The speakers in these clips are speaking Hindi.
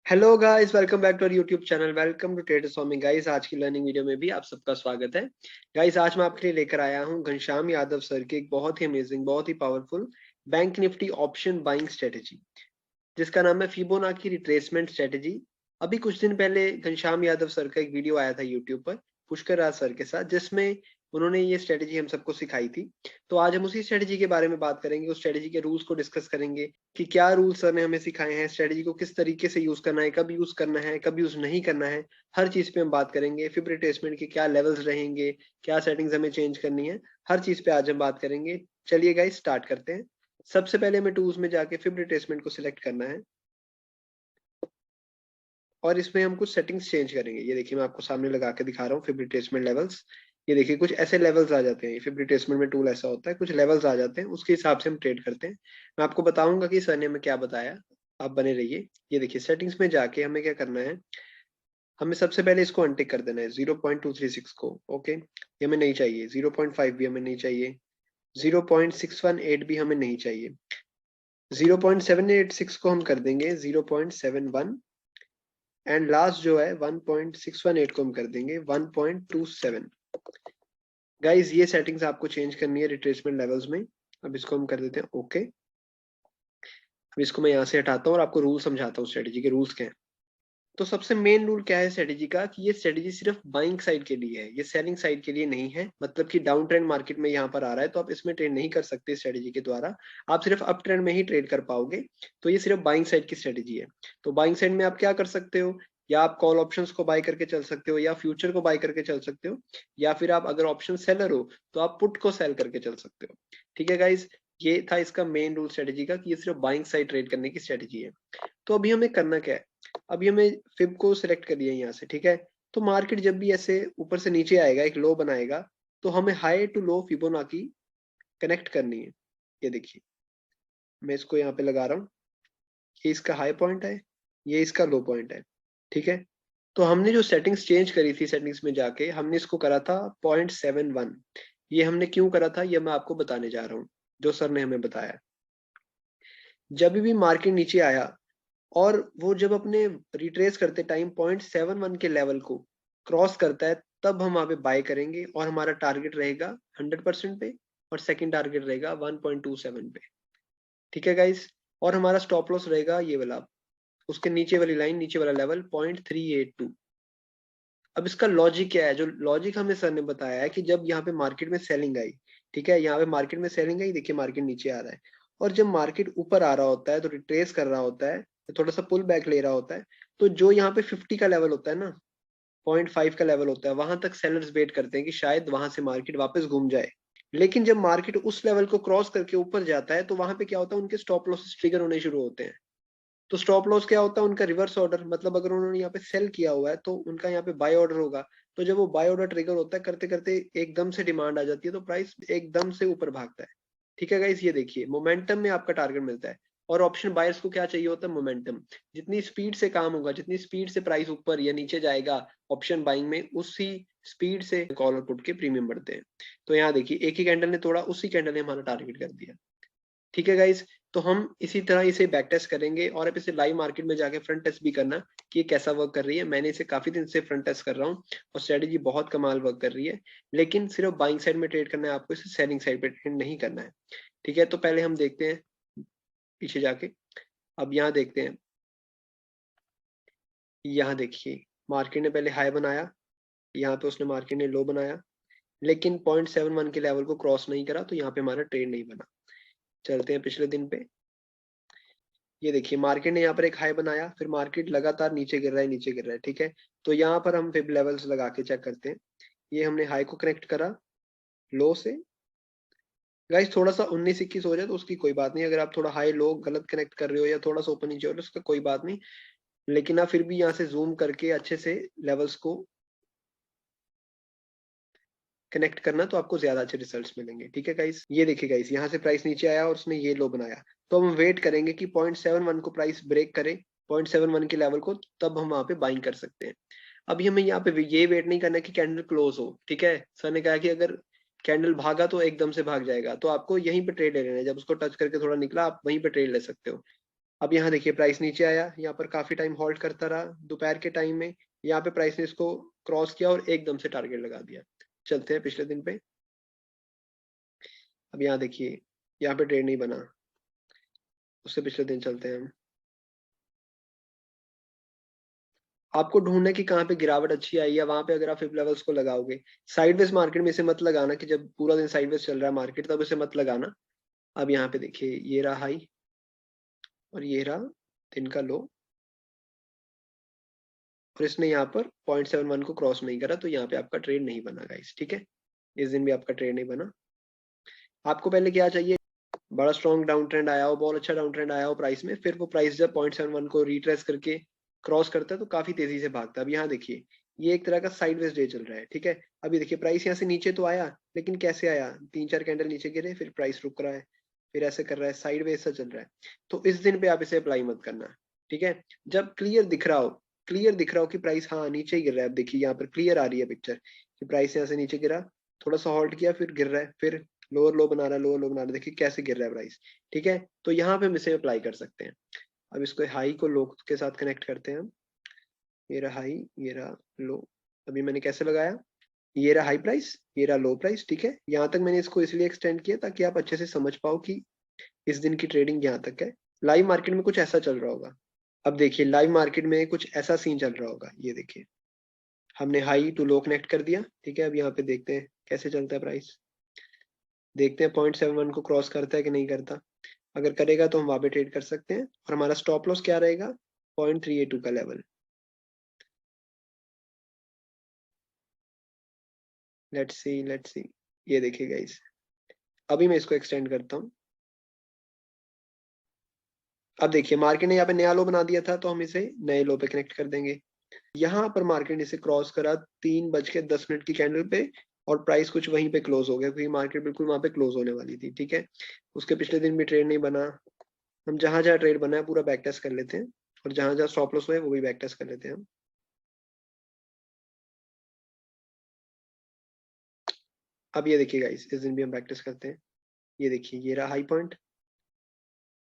Hello guys, welcome back to our YouTube channel. Welcome to trader Swami guys. आज की लर्निंग वीडियो में भी आप सबका स्वागत है। गाइस, आज मैं आपके लिए लेकर आया हूं घनश्याम यादव सर की एक बहुत ही अमेजिंग, बहुत ही powerful bank Nifty option buying strategy, जिसका नाम है फिबोनाची रिट्रेसमेंट स्ट्रेटेजी। अभी कुछ दिन पहले घनश्याम यादव सर का एक वीडियो आया था यूट्यूब पर पुष्कर राज सर के साथ, जिसमें उन्होंने ये स्ट्रेटेजी हम सबको सिखाई थी। तो आज हम उसी स्ट्रेटेजी के बारे में बात करेंगे, उस स्ट्रेटेजी के रूल्स को डिस्कस करेंगे कि क्या रूल्स सर ने हमें सिखाए हैं, स्ट्रेटेजी को किस तरीके से यूज करना है, कब यूज करना है, कब यूज नहीं करना है। हर चीज पे हम बात करेंगे। फिब रिट्रेसमेंट के क्या लेवल्स रहेंगे, क्या सेटिंग्स हमें चेंज करनी है, हर चीज पे आज हम बात करेंगे। चलिए गाइस, स्टार्ट करते हैं। सबसे पहले हमें टूल्स में जाके फिब रिट्रेसमेंट को सिलेक्ट करना है और इसमें हम कुछ सेटिंग्स चेंज करेंगे। ये देखिए, मैं आपको सामने लगा के दिखा रहा हूँ फिब रिट्रेसमेंट लेवल्स। ये देखिए, कुछ ऐसे लेवल्स आ जाते हैं। फिब रिट्रेसमेंट में टूल ऐसा होता है, कुछ लेवल्स आ जाते हैं, उसके हिसाब से हम ट्रेड करते हैं। मैं आपको बताऊंगा कि सर ने हमें क्या बताया। आप बने रहिए। ये देखिए, सेटिंग्स में जाके हमें क्या करना है, हमें सबसे पहले इसको अनटिक कर देना है 0.236 को। ओके, ये हमें नहीं चाहिए। 0.5 भी हमें नहीं चाहिए। 0.618 भी हमें नहीं चाहिए। 0.786 को हम कर देंगे 0.71, एंड लास्ट जो है 1.618 को हम कर देंगे 1.27। गाइज, ये सेटिंग्स आपको चेंज करनी है रिट्रेसमेंट लेवल्स में। अब इसको हम कर देते हैं ओके। अब इसको मैं यहाँ से हटाता हूँ और आपको रूल समझाता हूँ, स्ट्रेटेजी के रूल्स क्या है। तो सबसे मेन रूल क्या है स्ट्रेटेजी का, कि ये स्ट्रेटेजी सिर्फ बाइंग साइड के लिए है, ये सेलिंग साइड के लिए नहीं है। मतलब कि डाउन ट्रेंड मार्केट में यहाँ पर आ रहा है तो आप इसमें ट्रेड नहीं कर सकते स्ट्रेटेजी के द्वारा। आप सिर्फ अप ट्रेंड में ही ट्रेड कर पाओगे। तो ये सिर्फ बाइंग साइड की स्ट्रेटेजी है। तो बाइंग साइड में आप क्या कर सकते हो, या आप कॉल ऑप्शंस को बाय करके चल सकते हो, या फ्यूचर को बाय करके चल सकते हो, या फिर आप अगर ऑप्शन सेलर हो तो आप पुट को सेल करके चल सकते हो। ठीक है गाइज, ये था इसका मेन रूल स्ट्रेटेजी का, कि ये सिर्फ बाइंग साइड ट्रेड करने की स्ट्रेटेजी है। तो अभी हमें करना क्या है, अभी हमें फिब को सिलेक्ट कर दिया यहाँ से। ठीक है, तो मार्केट जब भी ऐसे ऊपर से नीचे आएगा, एक लो बनाएगा, तो हमें high to low Fibonacci connect करनी है। ये देखिए, मैं इसको यहाँ पे लगा रहा हूँ। ये इसका हाई पॉइंट है, ये इसका लो पॉइंट है। ठीक है, तो हमने जो सेटिंग्स चेंज करी थी, सेटिंग्स में जाके हमने इसको करा था 0.71। ये हमने क्यों करा था, ये मैं आपको बताने जा रहा हूँ, जो सर ने हमें बताया। जब भी मार्केट नीचे आया और वो जब अपने रिट्रेस करते टाइम 0.71 के लेवल को क्रॉस करता है, तब हम वहां पे बाय करेंगे और हमारा टारगेट रहेगा 100% पे, और सेकंड टारगेट रहेगा 1.27 पे। ठीक है गाइस, और हमारा स्टॉप लॉस रहेगा ये वाला, उसके नीचे वाली लाइन, नीचे वाला लेवल 0.382। अब इसका लॉजिक क्या है, जो लॉजिक हमें सर ने बताया है कि जब यहाँ पे मार्केट में सेलिंग आई, ठीक है, यहाँ पे मार्केट में सेलिंग आई, देखिए मार्केट नीचे आ रहा है, और जब मार्केट ऊपर आ रहा होता है तो रिट्रेस कर रहा होता है, तो थोड़ा सा पुल बैक ले रहा होता है, तो जो यहाँ पे 50 का लेवल होता है ना, 0.5 का लेवल होता है, वहां तक सेलर्स वेट करते हैं कि शायद वहां से मार्केट वापस घूम जाए। लेकिन जब मार्केट उस लेवल को क्रॉस करके ऊपर जाता है, तो वहां पे क्या होता है, उनके स्टॉप लॉसेस ट्रिगर होने शुरू होते हैं। तो स्टॉप लॉस क्या होता है, उनका रिवर्स ऑर्डर। मतलब अगर उन्होंने यहाँ पे सेल किया हुआ है तो उनका यहाँ पे बाय ऑर्डर होगा। तो जब वो बाय ऑर्डर ट्रिगर होता है, करते करते एकदम से डिमांड आ जाती है, तो प्राइस एकदम से ऊपर भागता है। ठीक है गाइस, ये देखिए मोमेंटम में आपका टारगेट मिलता है। और ऑप्शन बायर्स को क्या चाहिए होता है, मोमेंटम। जितनी स्पीड से काम होगा, जितनी स्पीड से प्राइस ऊपर या नीचे जाएगा ऑप्शन बाइंग में, उसी स्पीड से कॉल और पुट के प्रीमियम बढ़ते हैं। तो यहाँ देखिए, एक ही कैंडल ने तोड़ा, उसी कैंडल ने हमारा टारगेट कर दिया। ठीक है गाइस, तो हम इसी तरह इसे बैक टेस्ट करेंगे, और अब इसे लाइव मार्केट में जाके फ्रंट टेस्ट भी करना कि ये कैसा वर्क कर रही है। मैंने इसे काफी दिन से फ्रंट टेस्ट कर रहा हूँ और स्ट्रेटेजी बहुत कमाल वर्क कर रही है। लेकिन सिर्फ बाइंग साइड में ट्रेड करना है आपको, इसे सेलिंग साइड पे ट्रेड नहीं करना है। ठीक है, तो पहले हम देखते हैं पीछे जाके। अब यहाँ देखते हैं, यहाँ देखिए मार्केट ने पहले हाई बनाया, यहाँ पे उसने मार्केट ने लो बनाया, लेकिन 0.71 के लेवल को क्रॉस नहीं करा, तो यहाँ पे हमारा ट्रेड नहीं बना। चलते हैं पिछले दिन पे। ये देखिए, मार्केट ने यहाँ पर एक हाई बनाया, फिर मार्केट लगातार नीचे गिर रहा है, नीचे गिर रहा है। ठीक है, तो यहाँ पर हम फिब लेवल्स लगा के चेक करते हैं। ये हमने हाई को कनेक्ट करा लो से। गाइस, थोड़ा सा 19-21 हो जाए तो उसकी कोई बात नहीं। अगर आप थोड़ा हाई लो गलत कनेक्ट कर रहे हो या थोड़ा सा ऊपर नीचे हो रहा है, उसका कोई बात नहीं। लेकिन आप फिर भी यहाँ से जूम करके अच्छे से लेवल्स को कनेक्ट करना, तो आपको ज्यादा अच्छे रिजल्ट्स मिलेंगे। ठीक है गाइस, ये देखिए गाइस, यहाँ से प्राइस नीचे आया और उसने ये लो बनाया, तो हम वेट करेंगे कि 0.71 को प्राइस ब्रेक करे, 0.71 के लेवल को, तब हम वहां पे बाइंग कर सकते हैं। अभी हमें यहाँ पे ये वेट नहीं करना कि कैंडल क्लोज हो। ठीक है, सर ने कहा कि अगर कैंडल भागा तो एकदम से भाग जाएगा, तो आपको यहीं पे ट्रेड ले लेना है। जब उसको टच करके थोड़ा निकला, आप वहीं पे ट्रेड ले सकते हो। अब यहाँ देखिए प्राइस नीचे आया, यहाँ पर काफी टाइम होल्ड करता रहा, दोपहर के टाइम में यहाँ पे प्राइस ने इसको क्रॉस किया और एकदम से टारगेट लगा दिया। चलते हैं पिछले दिन पे। अब यहाँ देखिए यहाँ पे ट्रेड नहीं बना, उससे पिछले दिन चलते हैं हम। आपको ढूंढना है कि कहाँ पे गिरावट अच्छी आई है, वहां पे अगर आप फिब लेवल्स को लगाओगे। साइडवेज मार्केट में इसे मत लगाना कि जब पूरा दिन साइडवेज चल रहा है मार्केट तब इसे मत लगाना। अब यहाँ पे देखिए ये रहा हाई और ये रहा दिन का लो, और इसने यहाँ पर 0.71 को क्रॉस नहीं करा, तो यहाँ पे आपका ट्रेड नहीं बना गाइस, ठीक है। इस दिन भी आपका ट्रेड नहीं बना। आपको पहले क्या चाहिए, बड़ा स्ट्रॉन्ग डाउन ट्रेंड आया हो, बहुत अच्छा डाउन ट्रेंड आया हो प्राइस में, फिर वो प्राइस जब 0.71 को रिट्रेस करके क्रॉस करता है तो काफी तेजी से भागता है। अब यहाँ देखिए ये एक तरह का साइडवेज डे चल रहा है, ठीक है। अभी देखिए प्राइस यहाँ से नीचे तो आया, लेकिन कैसे आया, 3-4 कैंडल नीचे गिरे, फिर प्राइस रुक रहा है, फिर ऐसे कर रहा है, साइडवेज सा चल रहा है। तो इस दिन पे आप इसे अप्लाई मत करना, ठीक है। जब क्लियर दिख रहा हो कि प्राइस हाँ नीचे ही गिर रहा है। अब देखिए यहाँ पर क्लियर आ रही है पिक्चर कि प्राइस यहाँ से नीचे गिरा, थोड़ा सा हॉल्ट किया, फिर गिर रहा है, फिर लोअर लो बना रहा है, लोअर लो बना रहा है, देखिए कैसे गिर रहा है प्राइस, ठीक है। तो यहाँ पे हम इसे अप्लाई कर सकते हैं। अब इसको हाई को लो के साथ कनेक्ट करते हैं हम। ये रहा हाई, ये रहा लो। अभी मैंने कैसे लगाया, ये रहा हाई प्राइस, ये रहा लो प्राइस, ठीक है। यहाँ तक मैंने इसको इसलिए एक्सटेंड किया ताकि आप अच्छे से समझ पाओ कि इस दिन की ट्रेडिंग यहाँ तक है। लाइव मार्केट में कुछ ऐसा चल रहा होगा। अब देखिए लाइव मार्केट में कुछ ऐसा सीन चल रहा होगा, ये देखिए हमने हाई टू लो कनेक्ट कर दिया, ठीक है। अब यहाँ पे देखते हैं कैसे चलता है प्राइस, देखते हैं 0.71 को क्रॉस करता है कि नहीं करता। अगर करेगा तो हम वहां पे ट्रेड कर सकते हैं, और हमारा स्टॉप लॉस क्या रहेगा, 0.382 का लेवल। लेट्स सी, ये देखिए गाइस, अभी मैं इसको एक्सटेंड करता हूँ। अब देखिए मार्केट ने यहाँ पे नया लो बना दिया था, तो हम इसे नए लो पे कनेक्ट कर देंगे। यहाँ पर मार्केट ने इसे क्रॉस करा 3:10 की कैंडल पे, और प्राइस कुछ वहीं पे क्लोज हो गया, क्योंकि मार्केट बिल्कुल वहां पे क्लोज होने वाली थी, ठीक है। उसके पिछले दिन भी ट्रेड नहीं बना। हम जहां जहां ट्रेड बना है पूरा बैक टेस्ट कर लेते हैं, और जहां जहां स्टॉप लॉस हुए वो भी बैक टेस्ट कर लेते हैं हम। अब ये देखिए गाइस, इस दिन भी हम बैक टेस्ट करते हैं। ये देखिए ये रहा हाई पॉइंट,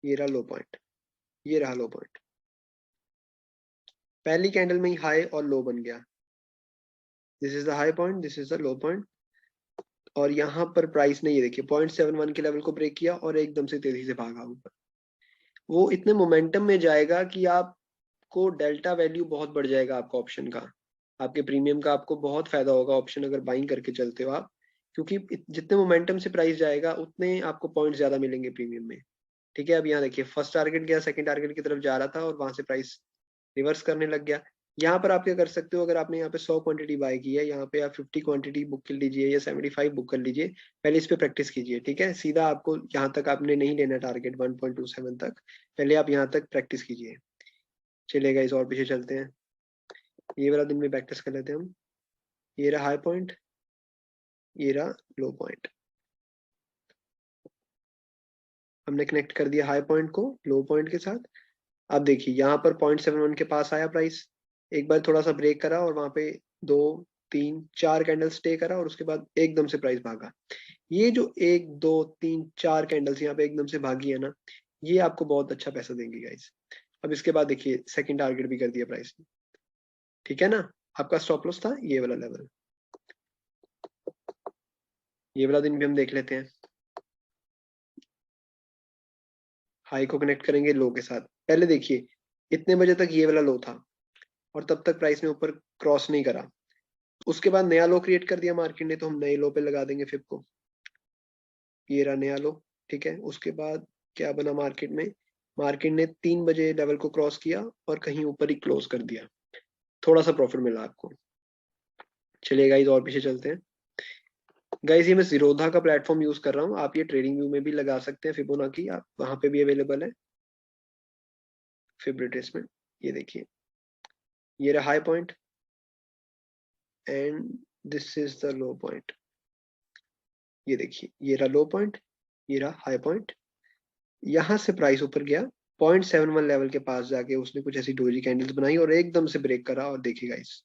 ये रहा लो पॉइंट, ये रहा लो पॉइंट। पहली कैंडल में ही हाई और लो बन गया। This is the high point, this is the low point. और यहाँ पर प्राइस ने ये देखिए 0.71 के लेवल को ब्रेक किया और एकदम से तेजी से भागा ऊपर। वो इतने मोमेंटम में जाएगा कि आपको डेल्टा वैल्यू बहुत बढ़ जाएगा आपका ऑप्शन का, आपके प्रीमियम का आपको बहुत फायदा होगा ऑप्शन अगर बाइंग करके चलते हो आप, क्योंकि जितने मोमेंटम से प्राइस जाएगा उतने आपको पॉइंट ज्यादा मिलेंगे प्रीमियम में, ठीक है। अब यहाँ देखिए फर्स्ट टारगेट गया, सेकंड टारगेट की तरफ जा रहा था और वहां से प्राइस रिवर्स करने लग गया। यहाँ पर आप क्या कर सकते हो, अगर आपने यहाँ पे 100 क्वांटिटी बाय की है, यहाँ पे आप 50 क्वांटिटी बुक कर लीजिए या 75 बुक कर लीजिए। पहले इस पे प्रैक्टिस कीजिए, ठीक है। सीधा आपको यहाँ तक आपने नहीं लेना टारगेट 1.27 तक, पहले आप यहाँ तक प्रैक्टिस कीजिए। चलेगा, इस और पीछे चलते हैं। ये वाला दिन में प्रैक्टिस कर लेते हैं हम। ये रहा हाई पॉइंट, ये रहा लो पॉइंट। हमने कनेक्ट कर दिया हाई पॉइंट को लो पॉइंट के साथ। अब देखिए यहाँ पर 0.71 के पास आया प्राइस, एक बार थोड़ा सा ब्रेक करा और वहां पे 2-3-4 कैंडल स्टे करा, और उसके बाद एकदम से प्राइस भागा। ये जो 1-2-3-4 कैंडल्स यहाँ पे एकदम से भागी है ना, ये आपको बहुत अच्छा पैसा देंगे गाइस। अब इसके बाद देखिए सेकंड टारगेट भी कर दिया प्राइस ने, ठीक है ना। आपका स्टॉप लॉस था ये वाला लेवल। ये वाला दिन भी हम देख लेते हैं। हाई को कनेक्ट करेंगे लो के साथ। पहले देखिए इतने बजे तक ये वाला लो था, और तब तक प्राइस ने ऊपर क्रॉस नहीं करा। उसके बाद नया लो क्रिएट कर दिया मार्केट ने, तो हम नए लो पे लगा देंगे फिर को। ये रहा नया लो, ठीक है। उसके बाद क्या बना मार्केट में, मार्केट ने 3 बजे लेवल को क्रॉस किया और कहीं ऊपर ही क्लोज कर दिया, थोड़ा सा प्रॉफिट मिला आपको। चलिए गाइस और पीछे चलते हैं। गाइस ये मैं जीरोधा का प्लेटफॉर्म यूज कर रहा हूँ, आप ये ट्रेडिंग व्यू में भी लगा सकते हैं, फिबोनाची आप वहां पे भी अवेलेबल है। फिब रिट्रेसमेंट, ये देखिए ये रहा high point and this is the low point. ये देखिए ये रहा लो पॉइंट, ये रहा हाई पॉइंट। यहाँ से प्राइस ऊपर गया 0.71 लेवल के पास जाके उसने कुछ ऐसी डोजी कैंडल्स बनाई और एकदम से ब्रेक करा, और देखिए गाइस,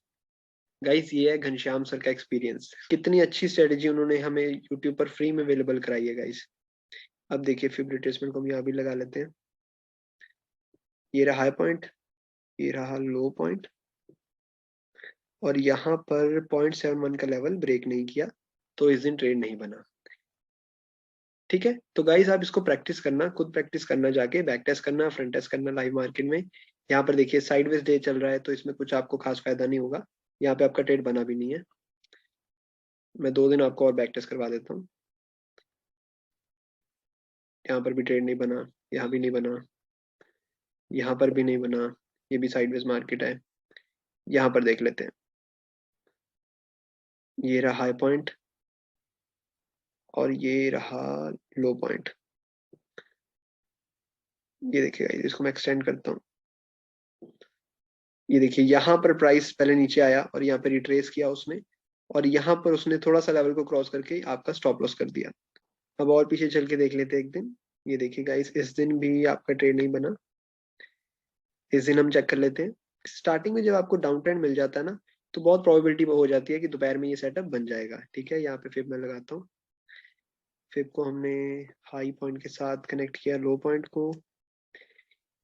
गाइस ये है घनश्याम सर का एक्सपीरियंस, कितनी अच्छी स्ट्रेटेजी उन्होंने हमें यूट्यूब पर फ्री में अवेलेबल कराई है गाइस। अब देखिए फिब रिट्रेसमेंट को हम यहाँ भी लगा लेते हैं। ये रहा हाई पॉइंट, ये रहा लो पॉइंट, और यहाँ पर 0.71 का लेवल ब्रेक नहीं किया, तो इस दिन ट्रेड नहीं बना। ठीक है, तो गाइस आप इसको प्रैक्टिस करना, खुद प्रैक्टिस करना, जाके बैक टेस्ट करना, फ्रंट टेस्ट करना लाइव मार्केट में। यहाँ पर देखिए साइडवेज डे चल रहा है, तो इसमें कुछ आपको खास फायदा नहीं होगा, यहाँ पे आपका ट्रेड बना भी नहीं है। मैं 2 दिन आपको और बैक टेस्ट करवा देता हूँ। यहाँ पर भी ट्रेड नहीं बना, यहाँ भी नहीं बना, यहाँ पर भी नहीं बना, ये भी साइडवेज मार्केट है। यहाँ पर देख लेते हैं, ये रहा हाई पॉइंट और ये रहा लो पॉइंट। ये देखिएगा, इसको मैं एक्सटेंड करता हूँ। ये देखिए यहाँ पर प्राइस पहले नीचे आया और यहाँ पे रिट्रेस किया उसने, और यहाँ पर उसने थोड़ा सा लेवल को क्रॉस करके आपका स्टॉप लॉस कर दिया। अब और पीछे चल के देख लेते हैं एक दिन। ये देखिएगा, इस दिन भी आपका ट्रेड नहीं बना। इस दिन हम चेक कर लेते हैं। स्टार्टिंग में जब आपको डाउन ट्रेंड मिल जाता है ना, तो बहुत प्रोबेबिलिटी हो जाती है कि दोपहर में ये सेटअप बन जाएगा। ठीक है, यहाँ पे फिर मैं लगाता हूँ। फिर को हमने हाई पॉइंट के साथ कनेक्ट किया लो पॉइंट को।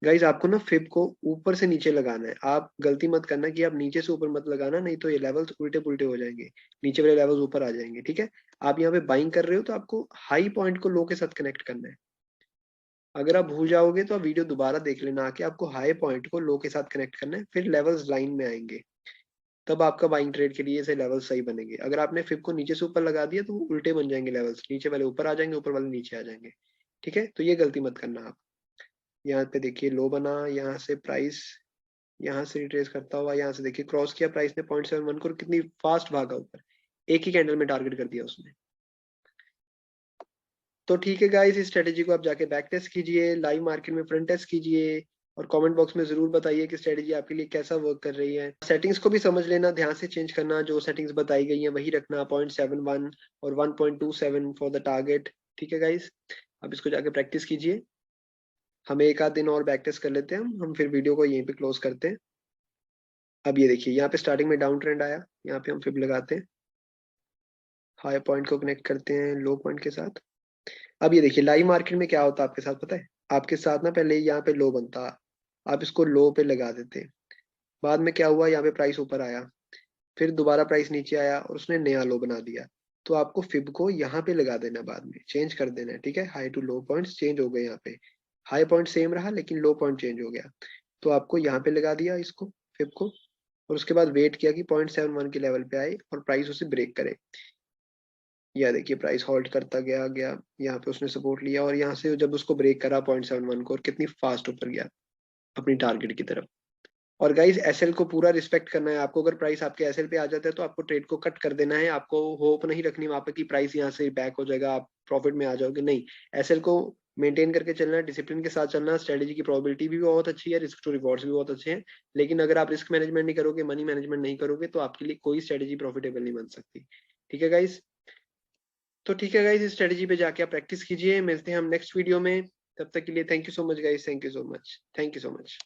गाइज आपको ना फिब को ऊपर से नीचे लगाना है। आप गलती मत करना कि आप नीचे से ऊपर मत लगाना, नहीं तो ये लेवल्स उल्टे पुल्टे हो जाएंगे, नीचे वाले लेवल्स ऊपर आ जाएंगे। ठीक है, आप यहाँ पे बाइंग कर रहे हो तो आपको हाई पॉइंट को लो के साथ कनेक्ट करना है। अगर आप भूल जाओगे तो आप वीडियो दोबारा देख लेना आके, आपको हाई पॉइंट को लो के साथ कनेक्ट करना है, फिर लेवल्स लाइन में आएंगे, तब आपका बाइंग ट्रेड के लिए से लेवल सही बनेंगे। अगर आपने फिब को नीचे से ऊपर लगा दिया तो वो उल्टे बन जाएंगे लेवल्स, नीचे वाले ऊपर आ जाएंगे, ऊपर वाले नीचे आ जाएंगे। ठीक है, तो ये गलती मत करना आप। यहाँ पे देखिए लो बना, यहाँ से प्राइस यहाँ से रिट्रेस करता हुआ यहाँ से देखिए क्रॉस किया प्राइस ने 0.71 को, कितनी फास्ट भागा ऊपर, एक ही कैंडल में टारगेट कर दिया उसने। तो ठीक है गाइस, इस स्ट्रेटेजी को आप जाके बैक टेस्ट कीजिए, लाइव मार्केट में फ्रंट टेस्ट कीजिए, और कमेंट बॉक्स में जरूर बताइए कि स्ट्रेटेजी आपके लिए कैसा वर्क कर रही है। सेटिंग्स को भी समझ लेना, ध्यान से चेंज करना, जो सेटिंग्स बताई गई हैं वही रखना, 0.71 और 1.27 फॉर द टारगेट। ठीक है गाइस, अब इसको जाके प्रैक्टिस कीजिए। हम एक आध दिन और बैक टेस्ट कर लेते हैं, हम फिर वीडियो को यहीं पे क्लोज करते हैं। अब ये देखिए, यहाँ पे स्टार्टिंग में डाउन ट्रेंड आया, यहाँ पे हम फिब लगाते हैं, हाई पॉइंट को कनेक्ट करते हैं लो पॉइंट के साथ। अब ये देखिए लाइव मार्केट में क्या होता है आपके साथ पता है, आपके साथ ना पहले यहाँ पे लो बनता, आप इसको लो पे लगा देते, बाद में क्या हुआ, यहाँ पे प्राइस ऊपर आया, फिर दोबारा प्राइस नीचे आया और उसने नया लो बना दिया। तो आपको फिब को यहाँ पे लगा देना, बाद में चेंज कर देना है। ठीक है, high to low points change हो गए, यहाँ पे हाई पॉइंट सेम रहा लेकिन लो पॉइंट चेंज हो गया, तो आपको यहाँ पे लगा दिया इसको फिब को, और उसके बाद वेट किया कि 0.71 के लेवल पे आए और प्राइस उसे ब्रेक करे। या देखिए प्राइस होल्ड करता गया गया, यहाँ पे उसने सपोर्ट लिया, और यहाँ से जब उसको ब्रेक करा 0.71 को, और कितनी फास्ट ऊपर गया अपनी टारगेट की तरफ। और गाइस एसएल को पूरा रिस्पेक्ट करना है आपको। अगर प्राइस आपके एसएल पे आ जाता है तो आपको ट्रेड को कट कर देना है, आपको होप नहीं रखनी वहां पे कि प्राइस यहाँ से बैक हो जाएगा, आप प्रॉफिट में आ जाओगे, नहीं। एसएल को मेंटेन करके चलना है, डिसिप्लिन के साथ चलना। स्ट्रेटेजी की प्रोबेबिलिटी भी बहुत अच्छी है, रिस्क टू रिवॉर्ड्स भी बहुत अच्छे हैं, लेकिन अगर आप रिस्क मैनेजमेंट नहीं करोगे, मनी मैनेजमेंट नहीं करोगे, तो आपके लिए कोई स्ट्रेटेजी प्रॉफिटेबल नहीं बन सकती। ठीक है गाइस, तो ठीक है गाइस, इस स्ट्रेटेजी पे जाके आप प्रैक्टिस कीजिए। मिलते हैं हम नेक्स्ट वीडियो में, तब तक के लिए thank you so much guys, thank you so much, thank you so much.